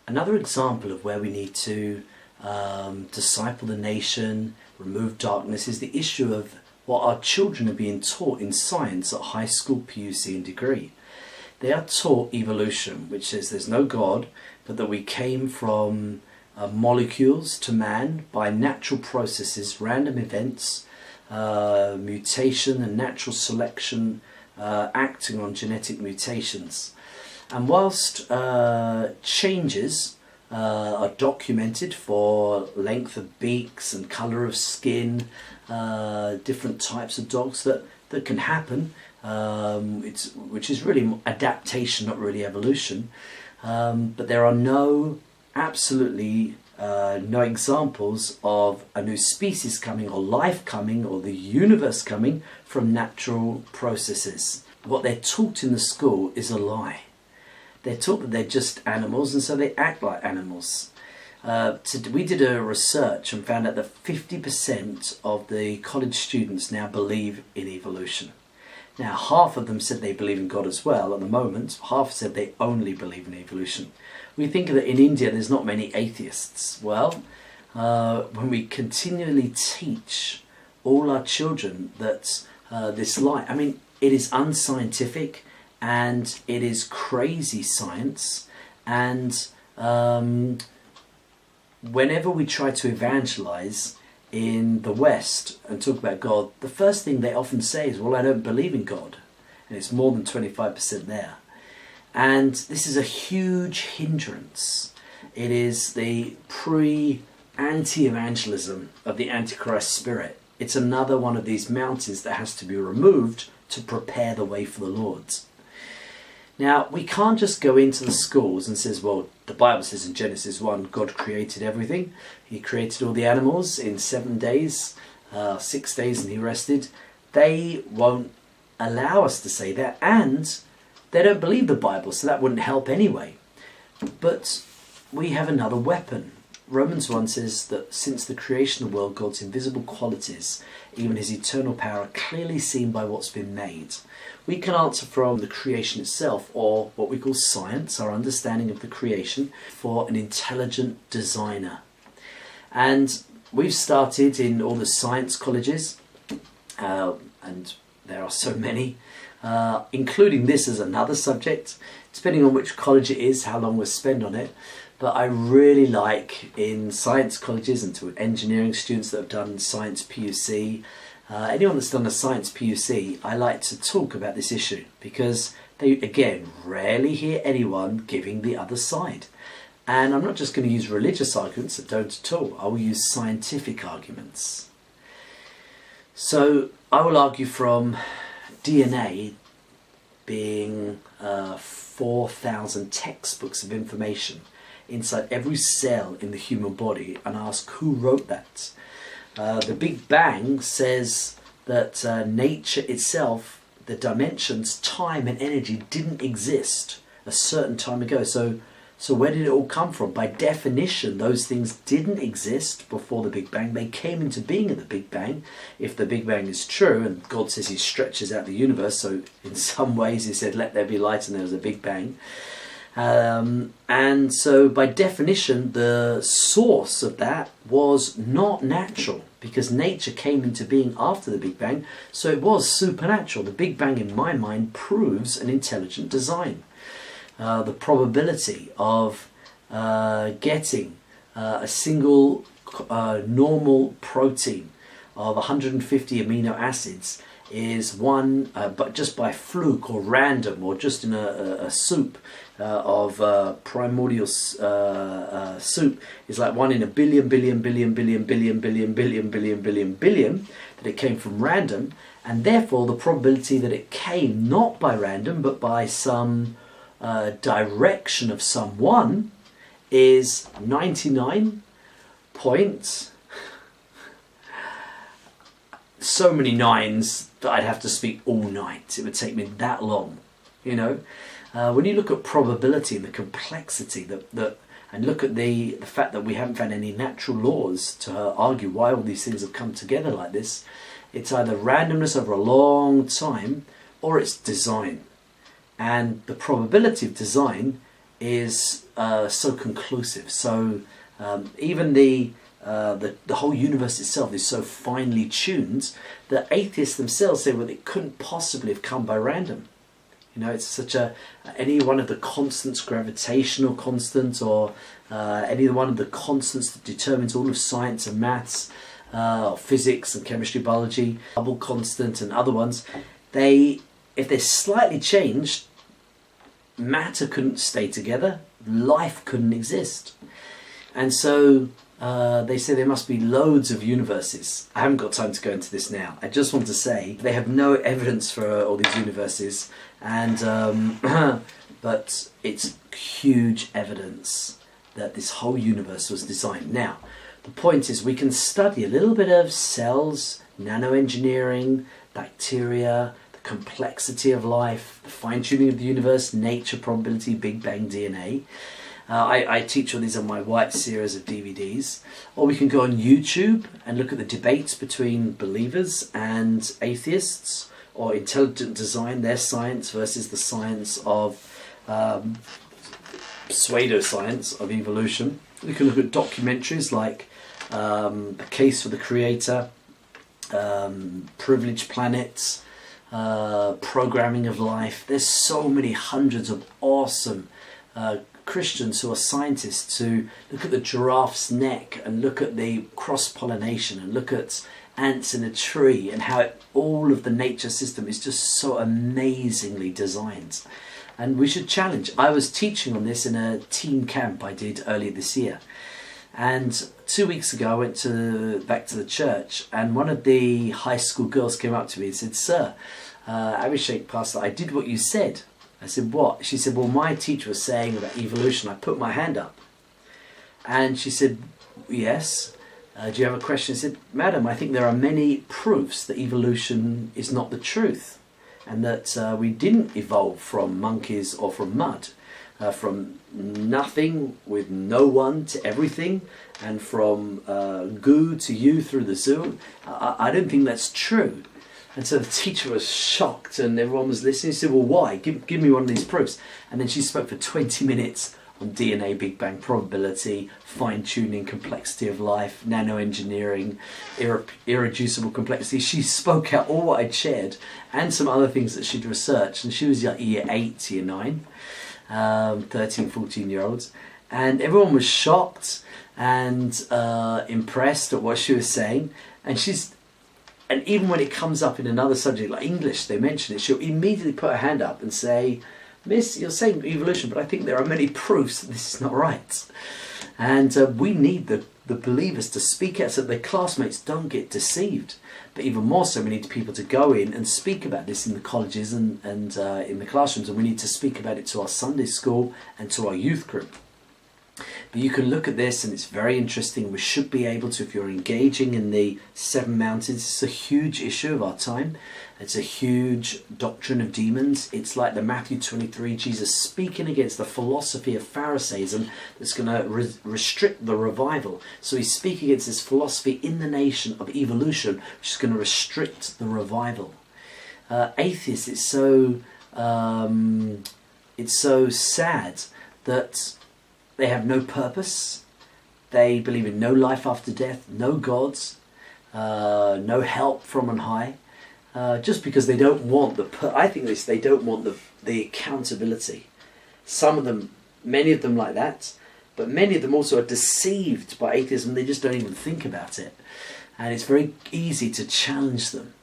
Another example of where we need to disciple the nation, remove darkness, is the issue of what our children are being taught in science at high school, PUC and degree. They are taught evolution, which says there's no God, but that we came from molecules to man by natural processes, random events, mutation and natural selection acting on genetic mutations. And whilst changes are documented for length of beaks and colour of skin, different types of dogs that can happen, which is really adaptation, not really evolution. But there are absolutely no examples of a new species coming, or life coming, or the universe coming from natural processes. What they're taught in the school is a lie. They're taught that they're just animals, and so they act like animals. We did a research and found out that 50% of the college students now believe in evolution. Now, half of them said they believe in God as well at the moment. Half said they only believe in evolution. We think that in India there's not many atheists. Well, when we continually teach all our children that this lie, I mean, it is unscientific and it is crazy science, and whenever we try to evangelize in the West and talk about God, the first thing they often say is, well, I don't believe in God. And it's more than 25% there. And this is a huge hindrance. It is the anti-evangelism of the Antichrist spirit. It's another one of these mountains that has to be removed to prepare the way for the Lord. Now, we can't just go into the schools and says, well, the Bible says in Genesis 1, God created everything. He created all the animals in 7 days, 6 days, and he rested. They won't allow us to say that, and they don't believe the Bible, so that wouldn't help anyway. But we have another weapon. Romans 1 says that since the creation of the world, God's invisible qualities, even his eternal power, are clearly seen by what's been made. We can answer from the creation itself, or what we call science, our understanding of the creation, for an intelligent designer. And we've started in all the science colleges, and there are so many, including this as another subject, depending on which college it is, how long we spend on it. But I really like in science colleges and to engineering students that have done science PUC, anyone that's done a science PUC, I like to talk about this issue because they, again, rarely hear anyone giving the other side. And I'm not just going to use religious arguments, I don't at all. I will use scientific arguments. So I will argue from DNA being 4,000 textbooks of information inside every cell in the human body, and ask who wrote that. The Big Bang says that nature itself, the dimensions, time and energy didn't exist a certain time ago. So where did it all come from? By definition, those things didn't exist before the Big Bang. They came into being at the Big Bang. If the Big Bang is true, and God says he stretches out the universe, so in some ways he said, let there be light, and there was a Big Bang. And so by definition, the source of that was not natural, because nature came into being after the Big Bang, so it was supernatural. The Big Bang, in my mind, proves an intelligent design. The probability of getting a single normal protein of 150 amino acids is one, but just by fluke or random, or just in a soup of primordial soup, is like 1 in a billion, that it came from random, and therefore the probability that it came not by random but by some direction of someone is 99 point so many nines that I'd have to speak all night. It would take me that long, you know. When you look at probability and the complexity that and look at the fact that we haven't found any natural laws to argue why all these things have come together like this, it's either randomness over a long time or it's design. And the probability of design is so conclusive. So even the whole universe itself is so finely tuned that atheists themselves say, well, it couldn't possibly have come by random. You know, it's such any one of the constants, gravitational constant, or any one of the constants that determines all of science and maths, physics and chemistry, biology, Hubble constant and other ones, if they're slightly changed, matter couldn't stay together, life couldn't exist. And so they say there must be loads of universes. I haven't got time to go into this now. I just want to say they have no evidence for all these universes, and but it's huge evidence that this whole universe was designed. Now, the point is we can study a little bit of cells, nanoengineering, bacteria, the complexity of life, the fine-tuning of the universe, nature, probability, Big Bang, DNA. I teach all these on my White series of DVDs. Or we can go on YouTube and look at the debates between believers and atheists, or intelligent design, their science versus the science of pseudoscience of evolution. We can look at documentaries like The Case for the Creator, Privileged Planets, Programming of Life. There's so many hundreds of awesome Christians who are scientists who look at the giraffe's neck and look at the cross-pollination and look at ants in a tree and how all of the nature system is just so amazingly designed. And we should challenge. I was teaching on this in a teen camp I did earlier this year. And 2 weeks ago I went back to the church, and one of the high school girls came up to me and said, "Sir, Abhishek, Pastor, I did what you said." I said, "What?" She said, "Well, my teacher was saying about evolution." I put my hand up. And she said, "Yes. Do you have a question?" I said, "Madam, I think there are many proofs that evolution is not the truth, and that we didn't evolve from monkeys or from mud, from nothing with no one to everything, and from goo to you through the zoo. I don't think that's true." And so the teacher was shocked, and everyone was listening. She said, "Well, why? Give me one of these proofs." And then she spoke for 20 minutes on DNA, Big Bang, probability, fine-tuning, complexity of life, nanoengineering, irreducible complexity. She spoke out all what I'd shared and some other things that she'd researched. And she was like year 8, year 9, 13, 14-year-olds. And everyone was shocked and impressed at what she was saying. And even when it comes up in another subject like English, they mention it, she'll immediately put her hand up and say, "Miss, you're saying evolution, but I think there are many proofs that this is not right." And we need the believers to speak out so that their classmates don't get deceived. But even more so, we need people to go in and speak about this in the colleges and in the classrooms, and we need to speak about it to our Sunday school and to our youth group. But you can look at this, and it's very interesting. We should be able to, if you're engaging in the 7 mountains, it's a huge issue of our time. It's a huge doctrine of demons. It's like the Matthew 23, Jesus speaking against the philosophy of Pharisaism that's going to restrict the revival. So he's speaking against this philosophy in the nation of evolution, which is going to restrict the revival. Atheists, it's so sad that they have no purpose. They believe in no life after death, no gods, no help from on high. Just because they don't want they don't want the accountability. Some of them, many of them like that, but many of them also are deceived by atheism. They just don't even think about it. And it's very easy to challenge them.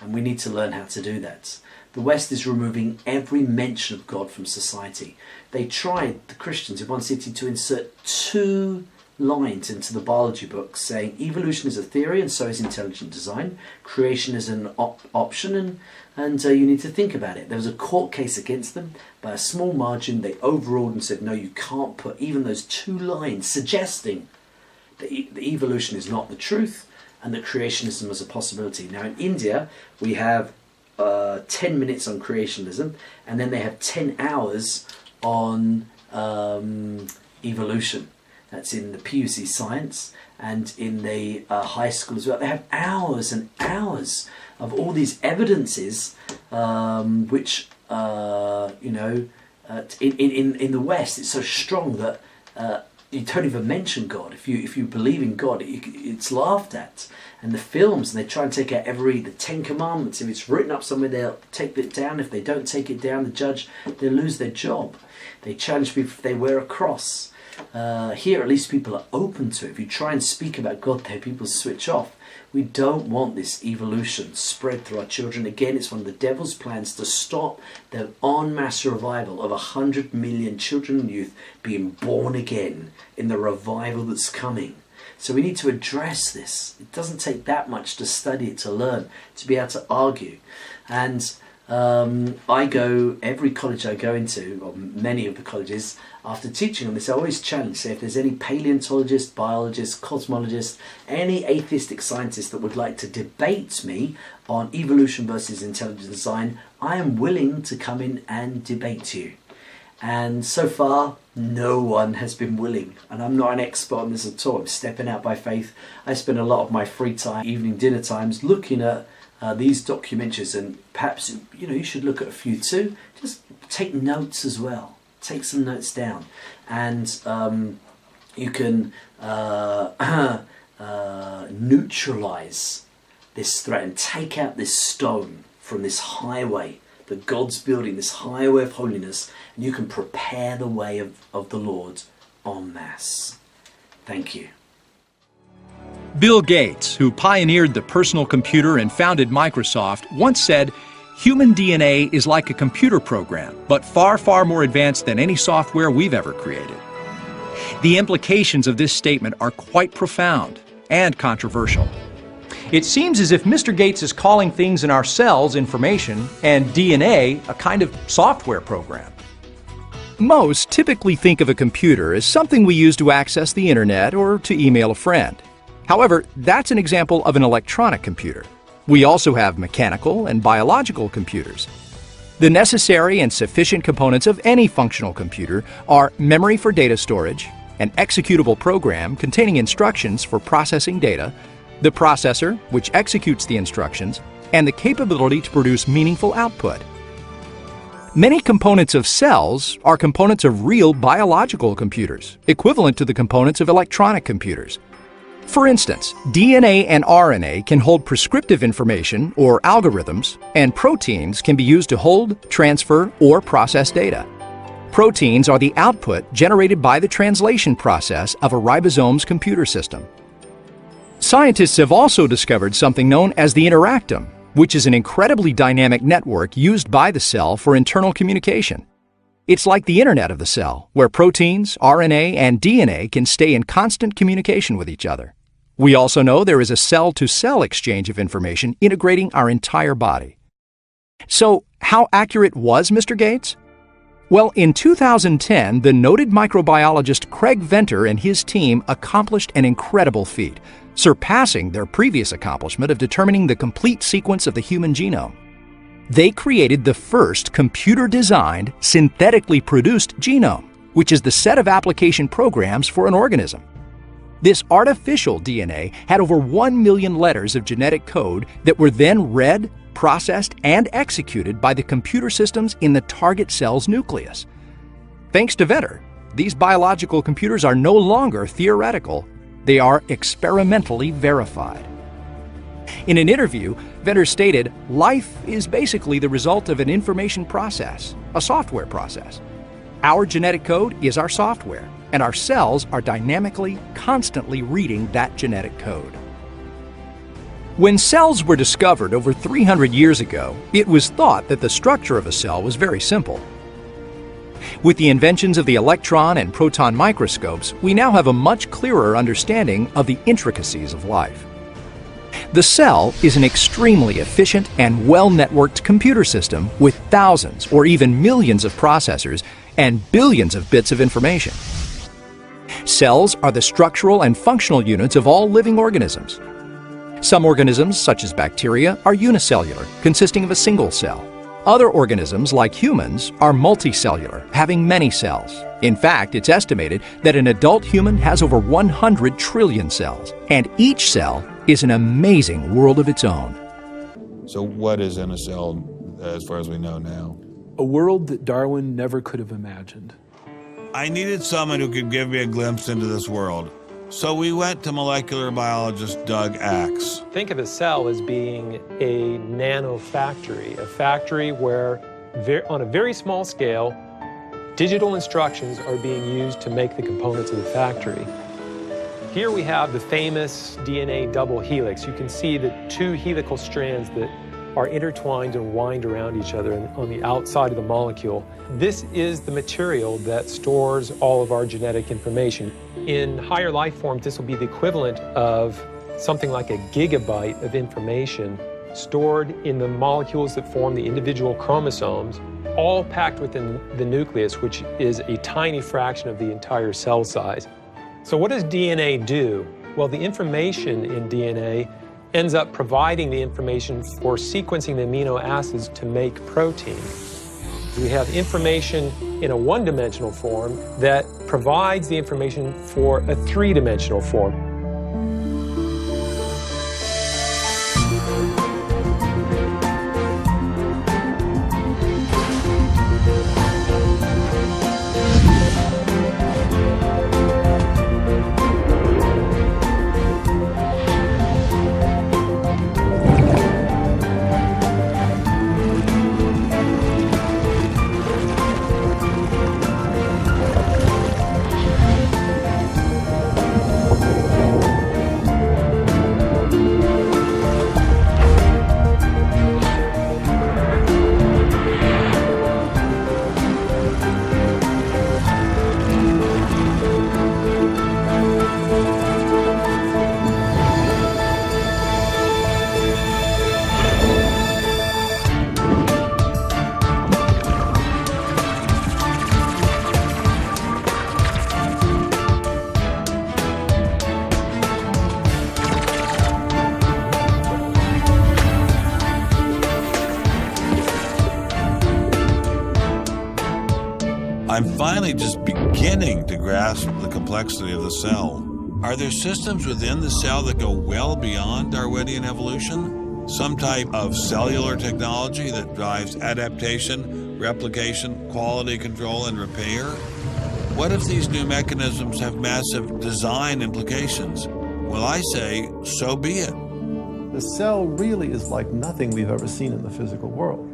And we need to learn how to do that. The West is removing every mention of God from society. They tried, the Christians in one city, to insert 2 lines into the biology book saying evolution is a theory and so is intelligent design. Creation is an option and you need to think about it. There was a court case against them. By a small margin, they overruled and said, no, you can't put even those 2 lines suggesting that evolution is not the truth and that creationism is a possibility. Now in India, we have 10 minutes on creationism, and then they have 10 hours on evolution. That's in the PUC science and in the high school as well. They have hours and hours of all these evidences which in the West, it's so strong that you don't even mention God. If you believe in God, it's laughed at. And the films, and they try and take out the 10 Commandments. If it's written up somewhere, they'll take it down. If they don't take it down, the judge, they'll lose their job. They challenge people if they wear a cross. Here, at least people are open to it. If you try and speak about God there, people switch off. We don't want this evolution spread through our children. Again, it's one of the devil's plans to stop the en masse revival of 100 million children and youth being born again in the revival that's coming. So we need to address this. It doesn't take that much to study it, to learn, to be able to argue. And every college I go into, or many of the colleges, after teaching on this, I always challenge, say if there's any paleontologist, biologist, cosmologist, any atheistic scientist that would like to debate me on evolution versus intelligent design, I am willing to come in and debate you. And so far, no one has been willing. And I'm not an expert on this at all. I'm stepping out by faith. I spend a lot of my free time, evening dinner times, looking at these documentaries, and perhaps you should look at a few too. Just take notes as well. Take some notes down, and you can neutralize this threat and take out this stone from this highway that God's building, this highway of holiness, and you can prepare the way of the Lord en masse. Thank you. Bill Gates, who pioneered the personal computer and founded Microsoft, once said, "Human DNA is like a computer program, but far, far more advanced than any software we've ever created." The implications of this statement are quite profound and controversial. It seems as if Mr. Gates is calling things in our cells information and DNA a kind of software program. Most typically think of a computer as something we use to access the internet or to email a friend. However, that's an example of an electronic computer. We also have mechanical and biological computers. The necessary and sufficient components of any functional computer are memory for data storage, an executable program containing instructions for processing data, the processor, which executes the instructions, and the capability to produce meaningful output. Many components of cells are components of real biological computers, equivalent to the components of electronic computers. For instance, DNA and RNA can hold prescriptive information or algorithms, and proteins can be used to hold, transfer, or process data. Proteins are the output generated by the translation process of a ribosome's computer system. Scientists have also discovered something known as the interactome, which is an incredibly dynamic network used by the cell for internal communication. It's like the internet of the cell, where proteins, RNA, and DNA can stay in constant communication with each other. We also know there is a cell-to-cell exchange of information integrating our entire body. So, how accurate was Mr. Gates? Well, in 2010, the noted microbiologist Craig Venter and his team accomplished an incredible feat, surpassing their previous accomplishment of determining the complete sequence of the human genome. They created the first computer-designed, synthetically produced genome, which is the set of application programs for an organism. This artificial DNA had over 1 million letters of genetic code that were then read, processed, and executed by the computer systems in the target cell's nucleus. Thanks to Venter, these biological computers are no longer theoretical. They are experimentally verified. In an interview, Venter stated, "Life is basically the result of an information process, a software process. Our genetic code is our software, and our cells are dynamically, constantly reading that genetic code." When cells were discovered over 300 years ago, it was thought that the structure of a cell was very simple. With the inventions of the electron and proton microscopes, we now have a much clearer understanding of the intricacies of life. The cell is an extremely efficient and well-networked computer system with thousands or even millions of processors and billions of bits of information. Cells are the structural and functional units of all living organisms. Some organisms, such as bacteria, are unicellular, consisting of a single cell. Other organisms, like humans, are multicellular, having many cells. In fact, it's estimated that an adult human has over 100 trillion cells, and each cell is an amazing world of its own. So what is in a cell as far as we know now? a world that Darwin never could have imagined. I needed someone who could give me a glimpse into this world. So we went to molecular biologist Doug Axe. Think of a cell as being a nanofactory, a factory where, on a very small scale, digital instructions are being used to make the components of the factory. Here we have the famous DNA double helix. You can see the two helical strands that are intertwined and wind around each other on the outside of the molecule. This is the material that stores all of our genetic information. In higher life forms, this will be the equivalent of something like a gigabyte of information stored in the molecules that form the individual chromosomes, all packed within the nucleus, which is a tiny fraction of the entire cell size. So what does DNA do? Well, the information in DNA ends up providing the information for sequencing the amino acids to make protein. We have information in a one-dimensional form that provides the information for a three-dimensional form. I'm finally just beginning to grasp the complexity of the cell. Are there systems within the cell that go well beyond Darwinian evolution? Some type of cellular technology that drives adaptation, replication, quality control, and repair? What if these new mechanisms have massive design implications? Well, I say, so be it. The cell really is like nothing we've ever seen in the physical world.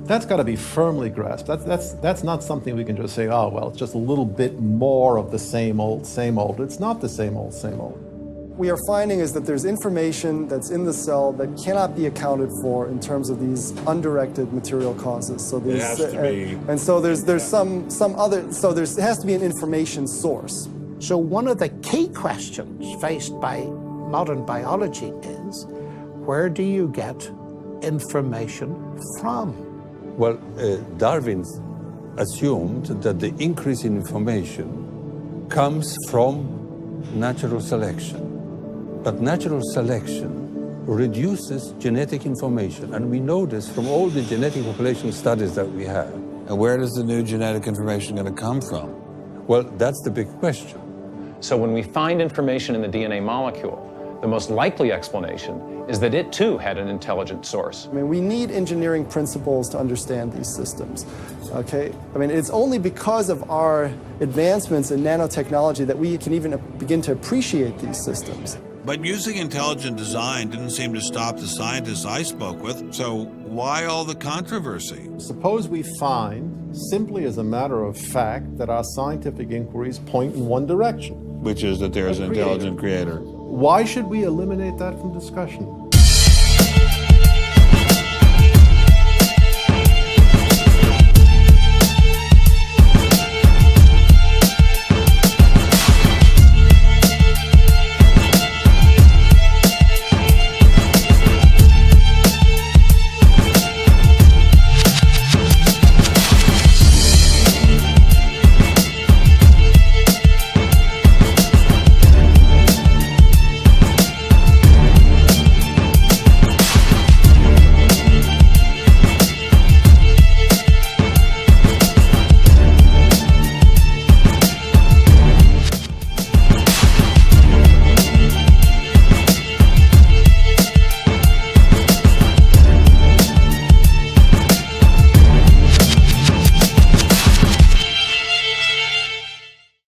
That's got to be firmly grasped. That's not something we can just say, oh, well, it's just a little bit more of the same old, same old. It's not the same old, same old. We are finding is that there's information that's in the cell that cannot be accounted for in terms of these undirected material causes. So there's, it has to be. And so there's some other, so there has to be an information source. So one of the key questions faced by modern biology is, where do you get information from? Well, Darwin assumed that the increase in information comes from natural selection. But natural selection reduces genetic information, and we know this from all the genetic population studies that we have. And where does the new genetic information going to come from? Well, that's the big question. So when we find information in the DNA molecule, the most likely explanation is that it too had an intelligent source. I mean, we need engineering principles to understand these systems, okay? I mean, it's only because of our advancements in nanotechnology that we can even begin to appreciate these systems. But using intelligent design didn't seem to stop the scientists I spoke with, so why all the controversy? Suppose we find, simply as a matter of fact, that our scientific inquiries point in one direction. Which is that there's an intelligent creator. Why should we eliminate that from discussion?